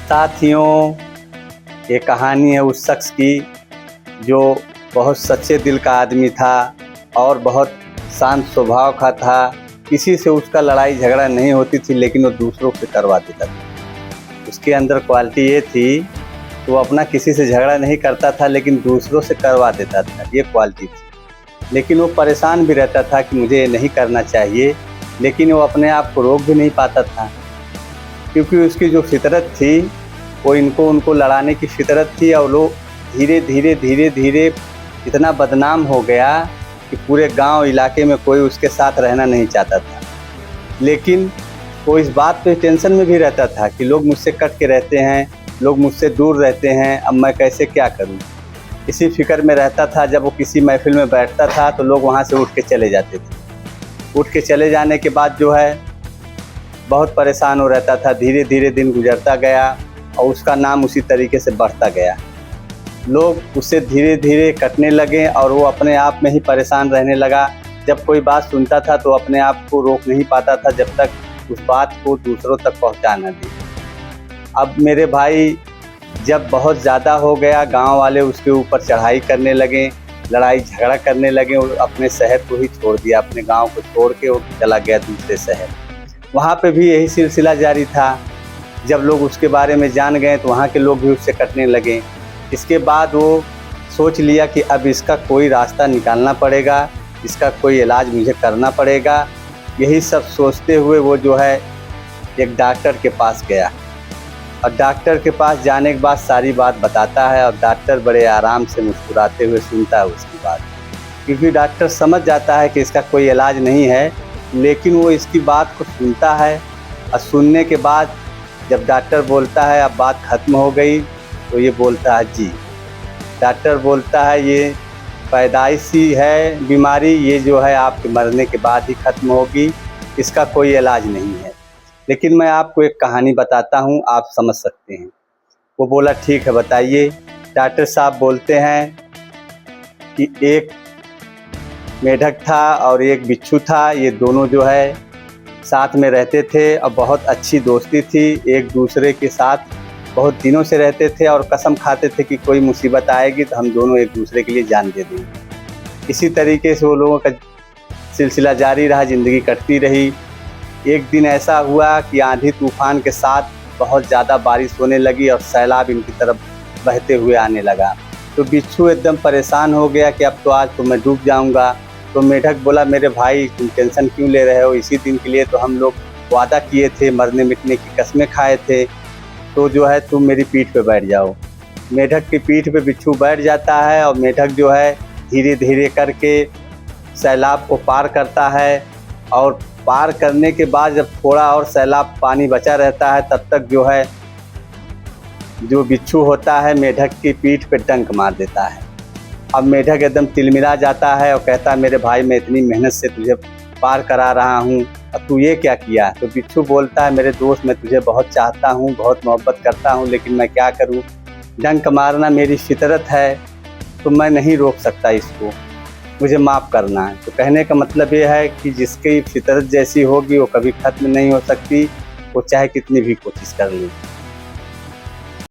साथियों, ये कहानी है उस शख्स की जो बहुत सच्चे दिल का आदमी था और बहुत शांत स्वभाव का था। किसी से उसका लड़ाई झगड़ा नहीं होती थी, लेकिन वो दूसरों से करवा देता था। उसके अंदर क्वालिटी ये थी कि वो अपना किसी से झगड़ा नहीं करता था, लेकिन दूसरों से करवा देता था। ये क्वालिटी थी। लेकिन वो परेशान भी रहता था कि मुझे ये नहीं करना चाहिए, लेकिन वो अपने आप को रोक भी नहीं पाता था, क्योंकि उसकी जो फितरत थी वो उनको लड़ाने की फितरत थी। और लोग धीरे धीरे इतना बदनाम हो गया कि पूरे गांव इलाके में कोई उसके साथ रहना नहीं चाहता था। लेकिन वो इस बात पे टेंशन में भी रहता था कि लोग मुझसे कट के रहते हैं, लोग मुझसे दूर रहते हैं, अब मैं कैसे क्या करूं। इसी फिक्र में रहता था। जब वो किसी महफिल में बैठता था तो लोग वहां से उठ के चले जाते थे। उठ के चले जाने के बाद जो है बहुत परेशान हो रहता था। धीरे धीरे दिन गुजरता गया और उसका नाम उसी तरीके से बढ़ता गया। लोग उससे धीरे धीरे कटने लगे और वो अपने आप में ही परेशान रहने लगा। जब कोई बात सुनता था तो अपने आप को रोक नहीं पाता था जब तक उस बात को दूसरों तक पहुंचा न दे। अब मेरे भाई जब बहुत ज़्यादा हो गया, गांव वाले उसके ऊपर चढ़ाई करने लगे, लड़ाई झगड़ा करने लगे और अपने शहर को ही छोड़ दिया। अपने गांव को छोड़ के वो चला गया दूसरे शहर। वहाँ पे भी यही सिलसिला जारी था। जब लोग उसके बारे में जान गए तो वहाँ के लोग भी उससे कटने लगे। इसके बाद वो सोच लिया कि अब इसका कोई रास्ता निकालना पड़ेगा, इसका कोई इलाज मुझे करना पड़ेगा। यही सब सोचते हुए वो जो है एक डॉक्टर के पास गया और डॉक्टर के पास जाने के बाद सारी बात बताता है और डॉक्टर बड़े आराम से मुस्कुराते हुए सुनता है उसकी बात, क्योंकि डॉक्टर समझ जाता है कि इसका कोई इलाज नहीं है। लेकिन वो इसकी बात को सुनता है और सुनने के बाद जब डॉक्टर बोलता है अब बात ख़त्म हो गई, तो ये बोलता है जी। डॉक्टर बोलता है ये पैदाइशी है बीमारी, ये जो है आपके मरने के बाद ही ख़त्म होगी, इसका कोई इलाज नहीं है। लेकिन मैं आपको एक कहानी बताता हूँ, आप समझ सकते हैं। वो बोला ठीक है बताइए। डॉक्टर साहब बोलते हैं कि एक मेढक था और एक बिच्छू था। ये दोनों जो है साथ में रहते थे और बहुत अच्छी दोस्ती थी। एक दूसरे के साथ बहुत दिनों से रहते थे और कसम खाते थे कि कोई मुसीबत आएगी तो हम दोनों एक दूसरे के लिए जान दे देंगे। इसी तरीके से वो लोगों का सिलसिला जारी रहा, ज़िंदगी कटती रही। एक दिन ऐसा हुआ कि आंधी तूफान के साथ बहुत ज़्यादा बारिश होने लगी और सैलाब इनकी तरफ बहते हुए आने लगा। तो बिच्छू एकदम परेशान हो गया कि अब तो आज तो मैं डूब जाऊंगा। तो मेढक बोला मेरे भाई तुम टेंशन क्यों ले रहे हो, इसी दिन के लिए तो हम लोग वादा किए थे, मरने मिटने की कस्में खाए थे, तो जो है तुम मेरी पीठ पे बैठ जाओ। मेढक की पीठ पे बिच्छू बैठ जाता है और मेढक जो है धीरे धीरे करके सैलाब को पार करता है। और पार करने के बाद जब थोड़ा और सैलाब पानी बचा रहता है तब तक जो है जो बिच्छू होता है मेढक की पीठ पे डंक मार देता है। अब मेढक एकदम तिलमिला जाता है और कहता है मेरे भाई मैं इतनी मेहनत से तुझे पार करा रहा हूँ, अब तू ये क्या किया। तो बिच्छू बोलता है मेरे दोस्त मैं तुझे बहुत चाहता हूँ, बहुत मोहब्बत करता हूँ, लेकिन मैं क्या करूँ, डंक मारना मेरी फितरत है, तो मैं नहीं रोक सकता इसको, मुझे माफ़ करना है। तो कहने का मतलब ये है कि जिसकी फितरत जैसी होगी वो कभी ख़त्म नहीं हो सकती, वो चाहे कितनी भी कोशिश कर ले।